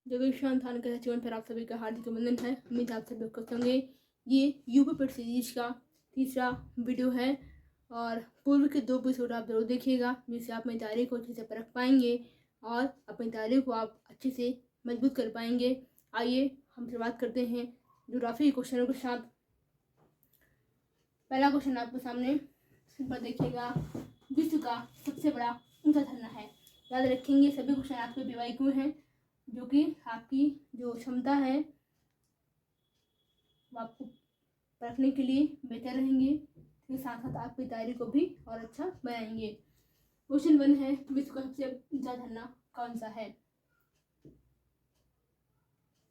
जगदीशान खान के जीवन पर आप सभी का हार्दिक अभिनंदन है। उम्मीद आप सभी खुश होंगे। ये यूपी पेट सीरीज का तीसरा वीडियो है और पूर्व के 2 एपिसोड आप जरूर देखिएगा, जिससे आप अपनी तैयारी को अच्छे से परख पाएंगे और अपनी तैयारी को आप अच्छे से मजबूत कर पाएंगे। आइए हम शुरुआत करते हैं ज्योग्राफी के क्वेश्चनों के साथ। पहला क्वेश्चन आपके सामने स्क्रीन पर देखिएगा। विश्व का सबसे बड़ा ऊंचा झरना है। याद रखेंगे सभी क्वेश्चन आपके पीवाईक्यू हैं, जो कि आपकी जो क्षमता है वो आपको परखने के लिए बेहतर रहेंगे, इसके साथ साथ आपकी तैयारी को भी और अच्छा बनाएंगे। क्वेश्चन 1 है, विश्व का सबसे ऊंचा झरना कौन सा है?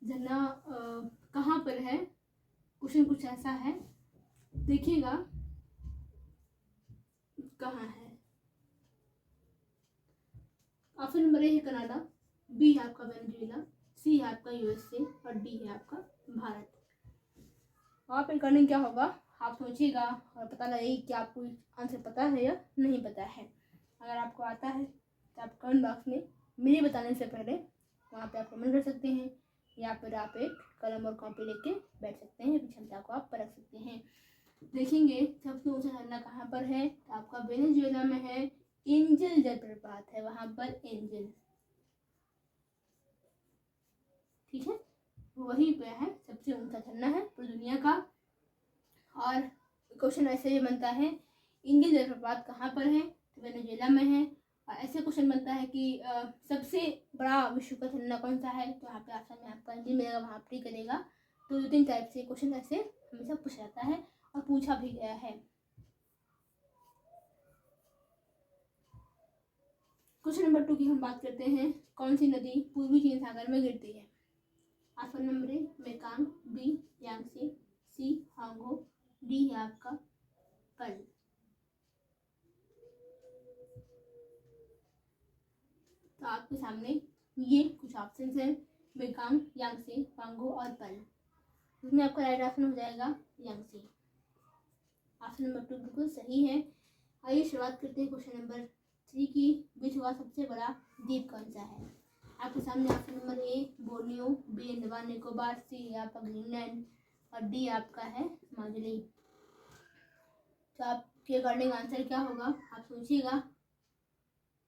झरना कहाँ पर है? क्वेश्चन कुछ ऐसा है, देखिएगा कहाँ है। ऑप्शन नंबर ए है कनाडा, बी है आपका वेनेजुएला, सी है आपका यूएसए और डी है आपका भारत। वहाँ पे करने क्या होगा, आप सोचिएगा और पता लगे कि आपको आंसर पता है या नहीं पता है। अगर आपको आता है तो आप कमेंट बॉक्स में मेरे बताने से पहले वहाँ पे आप कमेंट कर सकते हैं, या फिर आप एक कलम और कॉपी लेके बैठ सकते हैं, क्षमता को आप परख सकते हैं। देखेंगे सबसे ऊंचा झरना कहाँ पर है, तो आपका वेनेजुएला में है। एंजल जलप्रपात है वहाँ पर, एंजल, ठीक है, वही पे है सबसे ऊंचा झरना है पूरी दुनिया का। और क्वेश्चन ऐसे ही बनता है, एंजल जलप्रपात कहाँ पर है, तो वेनेजुएला में है। और ऐसे क्वेश्चन बनता है कि सबसे बड़ा विश्व का झरना कौन सा है, तो यहाँ पे ऑप्शन में आपका एंजल मिलेगा, वहाँ पर करेगा। तो 2-3 टाइप से क्वेश्चन ऐसे हमेशा पूछा जाता है और पूछा भी गया है। क्वेश्चन नंबर 2 की हम बात करते हैं, कौन सी नदी पूर्वी चीन सागर में गिरती है? Option number A Mekong, B Yangtze, C Huang Ho, D है आपका पर्ल। तो आपके सामने ये कुछ ऑप्शंस हैं, मेकांग, यांगसे, हांगो और पर्ल। इसमें आपका राइट ऑप्शन हो जाएगा यांगसे। ऑप्शन नंबर 2 बिल्कुल सही है। आइए शुरुआत करते हैं क्वेश्चन नंबर 3 की। विश्व का सबसे बड़ा द्वीप कौन सा है? आपके सामने option number A Borneo, B Andaman Nicobar, C आपका ग्रीनलैंड और डी आपका है माजुली। तो आपके अकॉर्डिंग आंसर क्या होगा आप सोचिएगा।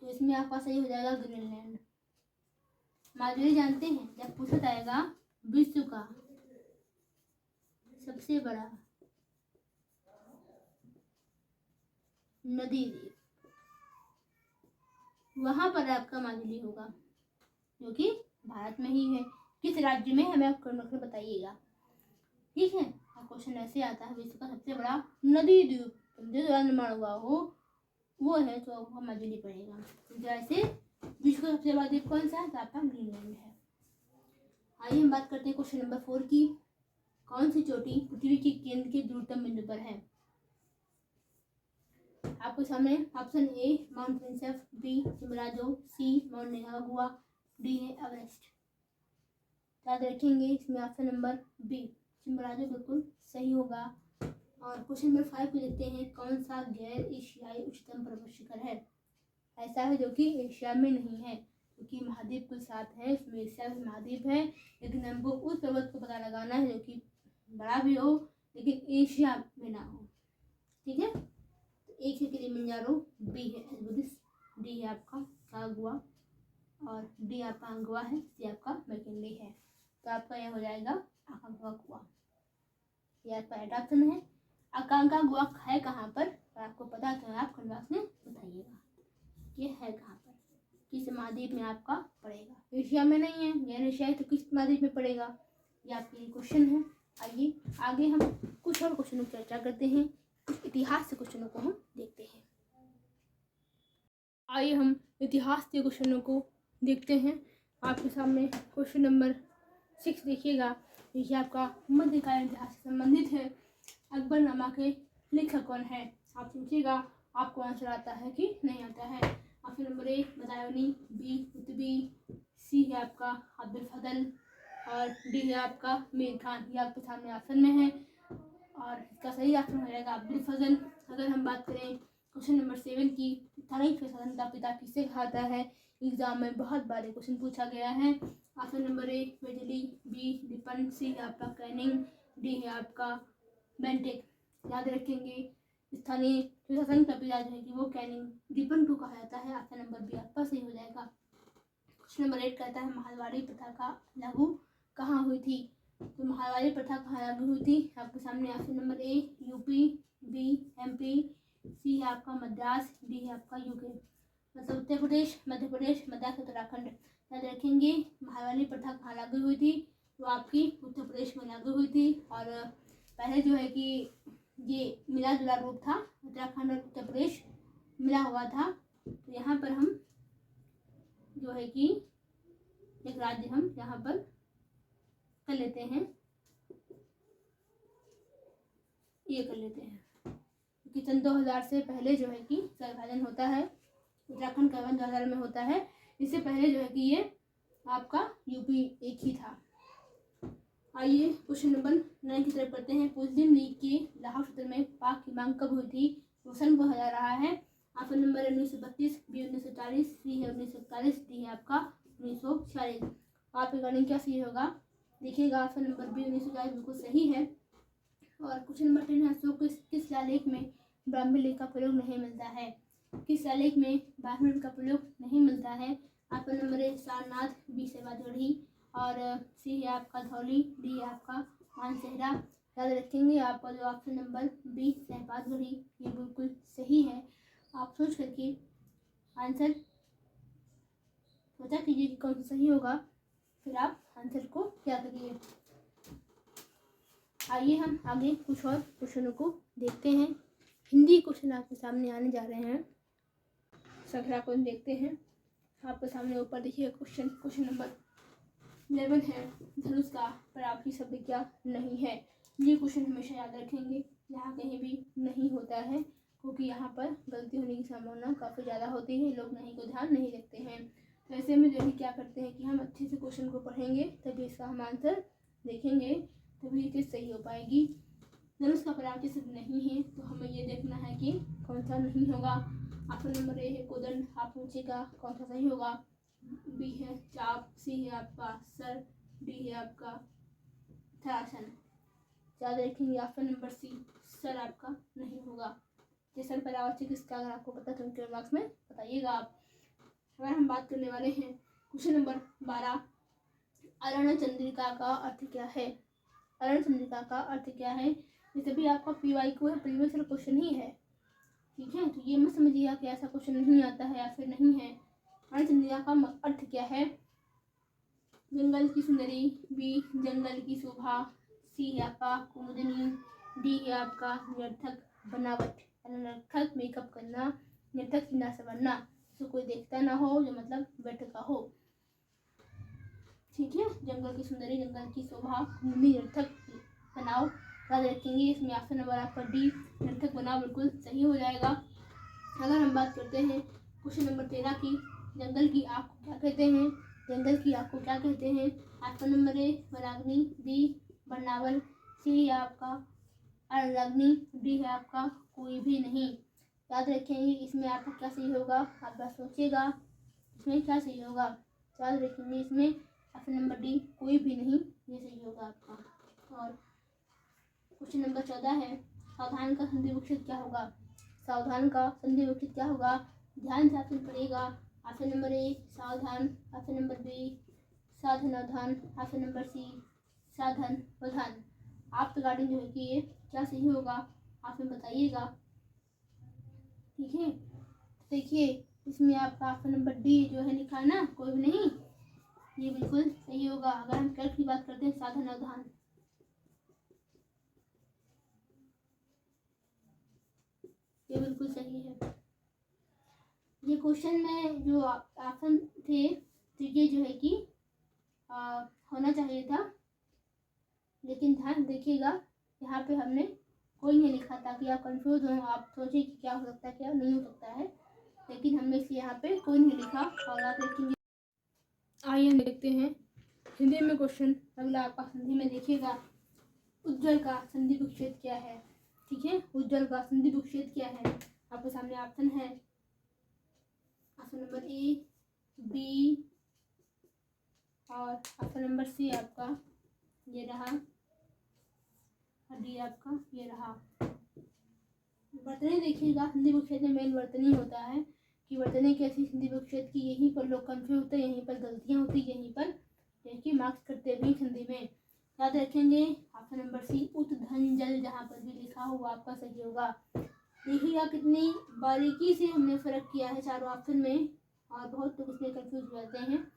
तो इसमें आपका सही हो जाएगा ग्रीनलैंड। माजुली जानते हैं, जब पूछा जाएगा विश्व का सबसे बड़ा नदी द्वीप, वहां पर आपका माजुली होगा, जो कि भारत में ही है। किस राज्य में हमें आप कमेंट में बताइएगा, ठीक है। क्वेश्चन ऐसे आता है, विश्व का सबसे बड़ा नदी द्वीप जो द्वारा निर्माण हुआ हो वो है, तो आपका माजुली पड़ेगा। जैसे विश्व का सबसे बड़ा द्वीप कौन सा है, तो आपका ग्रीनलैंड है। आइए हम बात करते हैं क्वेश्चन नंबर 4 की। कौन सी चोटी पृथ्वी के केंद्र के दूरतम बिंदु पर है? आपके सामने option A Mount Prinsep, B Chimborazo, C Mount Nicaragua, D है एवरेस्ट। याद रखेंगे इसमें ऑप्शन नंबर बी चिमराजो बिल्कुल सही होगा। और क्वेश्चन नंबर 5 को देखते हैं, कौन सा गैर एशियाई उच्चतम पर्वत शिखर है? ऐसा है जो कि एशिया में नहीं है, क्योंकि महाद्वीप के साथ है, इसमें एशिया में महाद्वीप है, लेकिन हमको उस पर्वत को पता लगाना है जो कि बड़ा भी हो लेकिन एशिया में ना हो, ठीक है। तो एक है किलिमंजारो, बी है एल्ब्रुस, डी है आपका कागुआ और डी आपका अंगुआ है, सी आपका मैकिनले है। तो आपका यह हो जाएगा अकांकागुआ, यह आपका राइट ऑप्शन है। अकांकागुआ है कहाँ पर, और आपको पता तो है आप कमेंट बॉक्स में बताइएगा ये है कहाँ पर, किस महाद्वीप में आपका पड़ेगा। एशिया में नहीं है, गैर एशियाई, तो किस महाद्वीप में पड़ेगा, ये आपके क्वेश्चन है। आइए आगे हम कुछ और क्वेश्चनों की चर्चा करते हैं, कुछ इतिहास से क्वेश्चनों को हम देखते हैं। आइए हम इतिहास के क्वेश्चनों को देखते हैं। आपके सामने क्वेश्चन नंबर 6 देखिएगा, देखिए आपका मध्यकालीन इतिहास से संबंधित है। अकबरनामा के लेखक कौन है? आप सोचिएगा आपको आंसर आता है कि नहीं आता है। Option number A Badayuni, B Qutubi, C है आपका अब्दुल फजल और डी है आपका मीर खान। ये आपके सामने ऑप्शन में है और इसका सही ऑप्शन हो जाएगा अब्दुल फजल। अगर हम बात करें क्वेश्चन नंबर 7 की, तारीख के स्वतंत्रता पिता किसे कहता है? एग्जाम में बहुत बार क्वेश्चन पूछा गया है ऑप्शन नंबर ए बिजली, बी डिफेंस, सी आपका कैनिंग, डी है आपका बेंटेक। याद रखेंगे स्थानीय प्रशासन का पिता जो है कि वो कैनिंग, डिफेंस को कहा जाता है। ऑप्शन नंबर बी आपका सही हो जाएगा। क्वेश्चन नंबर 8 कहता है मारवाड़ी प्रथा का लागू कहाँ हुई थी। तो मारवाड़ी प्रथा कहाँ लागू हुई थी आपके सामने। Option number A UP, B MP, C है आपका मद्रास, डी है आपका यूके। मतलब उत्तर प्रदेश, मध्य प्रदेश, मद्रास, उत्तराखंड। याद रखेंगे मारवाड़ी प्रथा कहाँ लागू हुई थी, तो आपकी उत्तर प्रदेश में लागू हुई थी। और पहले जो है कि ये मिला जुला रूप था, उत्तराखंड और उत्तर प्रदेश मिला हुआ था। तो यहाँ पर हम जो है कि एक राज्य हम यहाँ पर कर लेते हैं, ये कर लेते हैं, क्योंकि सन 2000 से पहले जो है कि विभाजन होता है, उत्तराखंड का विभाजन 2000 में होता है। इससे पहले जो है कि ये आपका यूपी एक ही था। आइए क्वेश्चन नंबर 9 की तरफ पढ़ते हैं। मुस्लिम लीग के लाहौर क्षेत्र में पाक की मांग कब हुई थी, तो सन को हरा रहा है। ऑप्शन नंबर 1932, बी 1940, सी है 1941, डी है आपका 1946। आप रिगार्डिंग क्या सही होगा देखिएगा। ऑप्शन नंबर बी 1940 बिल्कुल सही है। और क्वेश्चन नंबर 10 है किस शिलालेख में ब्राह्मी लिपि का प्रयोग नहीं मिलता है। किस शिलालेख में ब्राह्मी लिपि का प्रयोग नहीं मिलता है। Option number A Sarnath, B Sewagarhi, और सी है आपका धौली, डी है आपका मानसेहरा। याद रखेंगे आपका जो ऑप्शन नंबर बी सहपाठगढ़ी ये बिल्कुल सही है। आप सोच करके आंसर सोचा कीजिए कि कौन सा सही होगा, फिर आप आंसर को क्या करिए। आइए हम आगे कुछ और क्वेश्चनों को देखते हैं। हिंदी क्वेश्चन आपके सामने आने जा रहे हैं। संख्या को देखते हैं आपके सामने। ऊपर देखिए क्वेश्चन नंबर 11 है धनुष का प्राप्ति शब्द क्या नहीं है। ये क्वेश्चन हमेशा याद रखेंगे, यहाँ कहीं भी नहीं होता है, क्योंकि यहाँ पर गलती होने की संभावना काफ़ी ज़्यादा होती है, लोग नहीं को ध्यान नहीं रखते हैं। तो ऐसे में जो है क्या करते हैं कि हम अच्छे से क्वेश्चन को पढ़ेंगे, तभी इसका हम आंसर देखेंगे, तभी ये चीज़ सही हो पाएगी। धनुष का प्राप्ति शब्द नहीं है, तो हमें ये देखना है कि कौन सा नहीं होगा। ऑप्शन नंबर ए है कोदंड। आप पूछेगा कौन सा सही होगा। बी है चाप, सी है आपका सर, डी है आपका थरासन। याद रखेंगे ऑप्शन नंबर सी सर आपका नहीं होगा। ये सर परावर्तिक किसका, अगर आपको पता तो कमेंट बॉक्स में बताइएगा आप। अगर हम बात करने वाले हैं क्वेश्चन नंबर 12, अरण चंद्रिका का अर्थ क्या है। अरण चंद्रिका का अर्थ क्या है। ये भी आपका PYQ है, प्रीवियस क्वेश्चन ही है, ठीक है। तो ये मत समझिएगा कि ऐसा क्वेश्चन नहीं आता है या फिर नहीं है। अरण चंद्रिका का अर्थ क्या है। जंगल की सुंदरी, बी जंगल की शोभा, सी है आपका कुमुदनी, डी है आपका निरर्थक बनावट, निरर्थक मेकअप करना, निरर्थक चिन्ह से बनना, जिसको कोई देखता ना हो, जो मतलब व्यर्थ का हो, ठीक है। जंगल की सुंदरी, जंगल की शोभा, कुमुदनी, निरर्थक बनाओ। याद रखेंगे इसमें ऑप्शन नंबर आपका डी निरर्थक बनाओ बिल्कुल सही हो जाएगा। अगर हम बात करते हैं क्वेश्चन नंबर 13 की, जंगल की आग को क्या कहते हैं। जंगल की आग को क्या कहते हैं। ऑप्शन नंबर ए वनाग्नि, बी बरनावल, सी है आपका अरण्यग्नि, डी है आपका कोई भी नहीं। याद रखेंगे इसमें आपका क्या सही होगा, आप बस सोचिएगा इसमें क्या सही होगा। याद रखेंगे इसमें ऑप्शन नंबर डी कोई भी नहीं, ये सही होगा आपका। और क्वेश्चन नंबर 14 है सावधान का संधि विच्छेद क्या होगा। सावधान का संधि विच्छेद क्या होगा, ध्यान से ऑप्शन पड़ेगा। ऑप्शन नंबर ए सावधान, ऑप्शन नंबर बी साधन अवधान, ऑप्शन नंबर सी साधन वधान। आप रिगार्डिंग जो है कि ये क्या सही होगा आप हमें बताइएगा, ठीक है। देखिए इसमें आपका ऑप्शन नंबर डी जो है लिखा है ना कोई भी नहीं, ये बिल्कुल सही होगा। अगर हम करेक्ट की बात करते हैं साधन अवधान, ये बिल्कुल सही है। ये क्वेश्चन में जो ऑप्शन थे तो ये जो है कि होना चाहिए था, लेकिन ध्यान देखिएगा यहाँ पे हमने कोई नहीं लिखा ताकि आप कंफ्यूज हो, आप सोचे कि क्या हो सकता है क्या नहीं हो सकता है, लेकिन हमने इसे यहाँ पे कोई नहीं लिखा। और आप देखेंगे, आइए हम देखते हैं हिंदी में क्वेश्चन अगला आपका संधि में देखिएगा। उज्ज्वल का संधि विच्छेद क्या है, ठीक है। उज्ज्वल का संधि विच्छेद क्या है, आपके सामने ऑप्शन है ऑप्शन नंबर ए बी और ऑप्शन नंबर सी आपका ये रहा, और डी आपका ये रहा। वर्तनी देखिएगा, हिंदी बुक क्षेत्र में मेन वर्तनी होता है कि वर्तनी कैसी हिंदी बुक क्षेत्र की, यहीं पर लोग कंफ्यूज होते हैं, यहीं पर गलतियाँ होती, यहीं पर देखिए मार्क्स करते भी हिंदी में। याद रखेंगे ऑप्शन नंबर सी उत्धंजल, जहाँ पर भी लिखा हुआ आपका सही होगा। देखिएगा कितनी बारीकी से हमने फ़र्क किया है चारों ऑप्शन में, और बहुत लोग इसमें कंफ्यूज हो जाते हैं।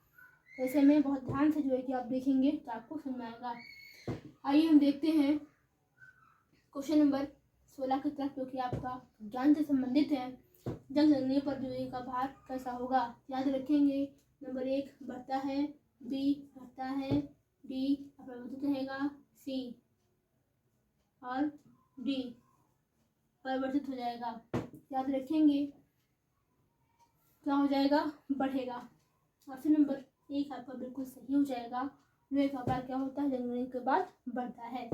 ऐसे में बहुत ध्यान से जो है कि आप देखेंगे तो आपको समझ आएगा। आइए हम देखते हैं क्वेश्चन नंबर 16 की तरफ, जो कि आपका ज्ञान से संबंधित है। जंग लगने पर जुए का भार कैसा होगा? याद रखेंगे नंबर 1 बढ़ता है, बी घटता है, डी अपरिवर्तित रहेगा, सी और डी परिवर्तित हो जाएगा। याद रखेंगे क्या हो जाएगा? बढ़ेगा। ऑप्शन नंबर 1 आपका बिल्कुल सही हो जाएगा। लोहे का भार क्या होता है? जंग लगने के बाद बढ़ता है।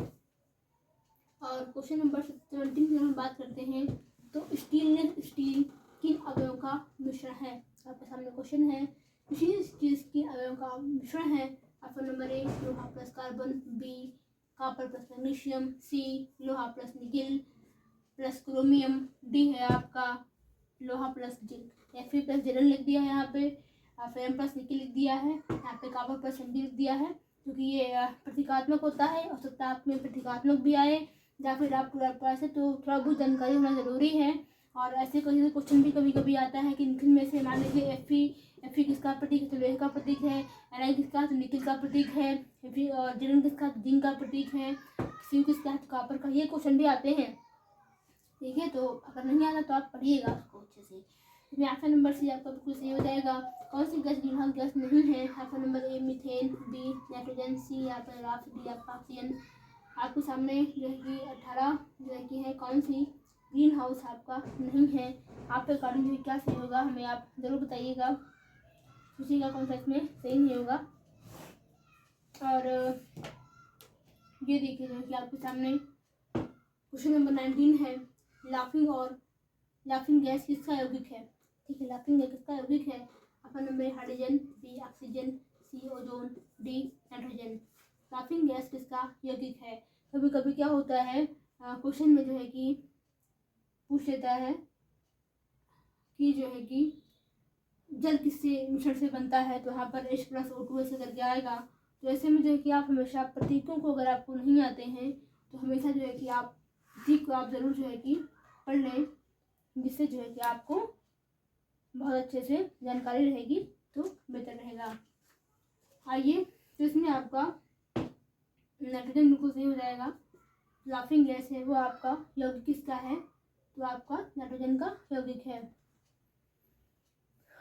और क्वेश्चन नंबर 17 की हम बात करते हैं तो स्टील किन अवयवों का मिश्रण है? आपके सामने क्वेश्चन है, स्टील किन अवयवों का मिश्रण है? ऑप्शन नंबर 1 लोहा plus carbon, B copper plus magnesium, C लोहा plus nickel plus chromium, D है आपका लोहा प्लस जिंक। एफ प्लस जिरन लिख दिया है यहाँ पे, फेरम प्लस निकेल लिख दिया है, यहाँ पे कॉपर प्लस एमडी लिख दिया है, क्योंकि ये प्रतीकात्मक होता है। हो सकता है आप में प्रतीकात्मक भी आए या फिर आपको पास है, तो थोड़ा बहुत जानकारी होना ज़रूरी है। और ऐसे कोई क्वेश्चन भी कभी कभी आता है कि निखिल में से मान लीजिए एफ किसका प्रतीक है? तो लोहे का प्रतीक है। एन किसका? तो निखिल का प्रतीक है। एफ और जिरन किसका? जिंक का प्रतीक है। सी किसका? तो कॉपर का। ये क्वेश्चन भी आते हैं, ठीक है। तो अगर नहीं आता तो आप पढ़िएगा उसको अच्छे से। इसमें ऑप्शन नंबर सी आपका बिल्कुल सही हो जाएगा। कौन सी गैस ग्रीनहाउस गैस नहीं है? Option number A methane, B nitrogen, C यहाँ पर डी आपका ऑक्सीजन। आपके सामने जो है कि 18 जो है कि है कौन सी ग्रीन हाउस आपका नहीं है। आपके अकॉर्डिंग जो क्या सही होगा हमें आप ज़रूर बताइएगा, सोचिएगा कौन सा इसमें सही नहीं होगा। और ये देखिए जो है कि आपके सामने क्वेश्चन नंबर 19 है, लाफिंग गैस किसका यौगिक है? ठीक है, लाफिंग गैस किसका यौगिक है? Option number hydrogen, B oxygen, C ozone, D nitrogen. Laughing gas किसका यौगिक है? कभी कभी क्या होता है क्वेश्चन में जो है कि पूछ लेता है कि जो है कि जल किससे मिश्रण से बनता है, तो यहाँ पर H+O2 ऐसे करके आएगा। तो ऐसे में जो है कि आप हमेशा प्रतीकों को अगर आपको नहीं आते हैं तो हमेशा जो है कि आप प्रतीक को आप ज़रूर जो है कि पढ़ लें, जिससे जो है कि आपको बहुत अच्छे से जानकारी रहेगी तो बेहतर रहेगा। आइए, तो इसमें आपका नाइट्रोजन बिल्कुल सही हो जाएगा। लाफिंग गैस है वो आपका यौगिक किसका है? तो आपका नाइट्रोजन का यौगिक है।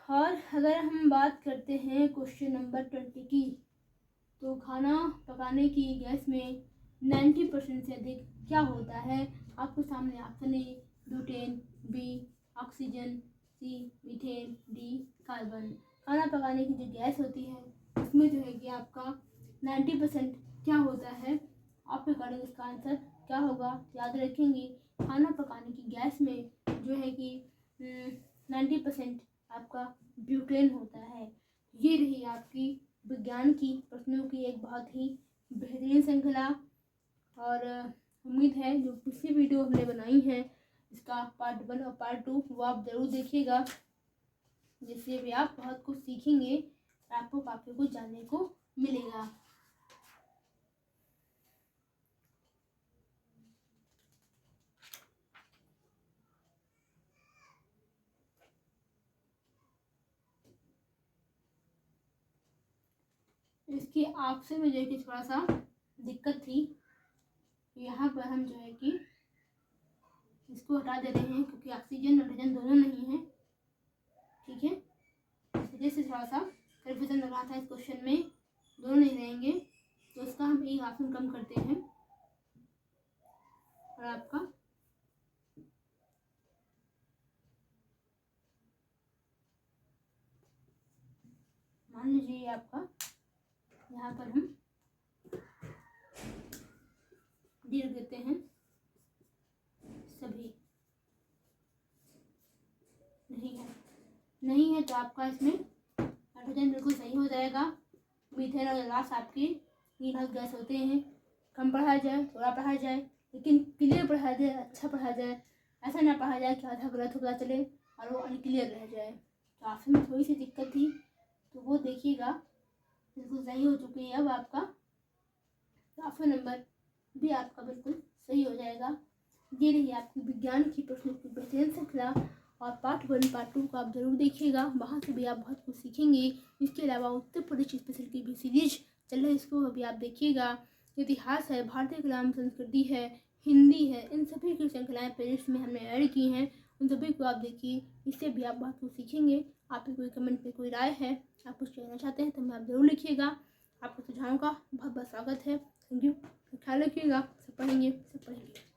और अगर हम बात करते हैं क्वेश्चन नंबर 20 की, तो खाना पकाने की गैस में 90% से अधिक क्या होता है? आपके सामने option A butane, B oxygen, C methane, D carbon. खाना पकाने की जो गैस होती है उसमें जो है कि आपका 90% क्या होता है? आपके अकॉर्डिंग इसका आंसर क्या होगा? याद रखेंगे खाना पकाने की गैस में जो है कि 90% आपका ब्यूटेन होता है। ये रही आपकी विज्ञान की प्रश्नों की एक बहुत ही बेहतरीन श्रृंखला। और उम्मीद है जो पिछली वीडियो हमने बनाई है इसका पार्ट 1 और पार्ट 2 वो आप ज़रूर देखिएगा, जिससे भी आप बहुत कुछ सीखेंगे, आपको काफ़ी कुछ जानने को मिलेगा। इसके आपसे में जो है कि थोड़ा सा दिक्कत थी, यहाँ पर हम जो है कि इसको हटा दे रहे हैं क्योंकि ऑक्सीजन नाइट्रोजन दोनों नहीं है, ठीक है। इस वजह से थोड़ा सा कन्फ्यूजन लग रहा था इस क्वेश्चन में, दोनों नहीं रहेंगे तो इसका हम एक ऑप्शन कम करते हैं। और आपका मान लीजिए आपका यहाँ पर हम डी रख देते हैं, सभी नहीं है तो आपका इसमें नाइट्रोजन बिल्कुल सही हो जाएगा। मीथेन और जलाश आपके ग्रीन हाउस गैस होते हैं। कम पढ़ा जाए, थोड़ा पढ़ा जाए, लेकिन क्लियर पढ़ा जाए, अच्छा पढ़ा जाए। ऐसा ना पढ़ा जाए कि आधा गलत होता चले और वो अनक्लियर रह जाए। तो ऑप्शन में थोड़ी सी दिक्कत थी, तो वो देखिएगा। बिल्कुल सही हो चुकी है अब आपका। तो ऑप्शन नंबर बी आपका बिल्कुल सही हो जाएगा। ये रही आपकी विज्ञान की प्रश्नों की बेहतरीन श्रृंखला, और पार्ट 1 पार्ट 2 को आप जरूर देखिएगा। वहाँ से भी आप बहुत कुछ सीखेंगे। इसके अलावा उत्तर प्रदेश स्पेशल की भी सीरीज चल रही है, इसको अभी आप देखिएगा। इतिहास है, भारतीय कला संस्कृति है, हिंदी है, इन सभी की श्रृंखलाएँ प्लेलिस्ट में हमने ऐड की हैं। उन सभी को आप देखिए, इससे भी आप बहुत कुछ सीखेंगे। आपकी कोई कमेंट में कोई राय है, आप कुछ कहना चाहते हैं तो हमें आप जरूर लिखिएगा। आपके सुझावों का बहुत बहुत स्वागत है। Thank you. ख्याल रखिएगा। सब पढ़ेंगे, सब पढ़ेंगे।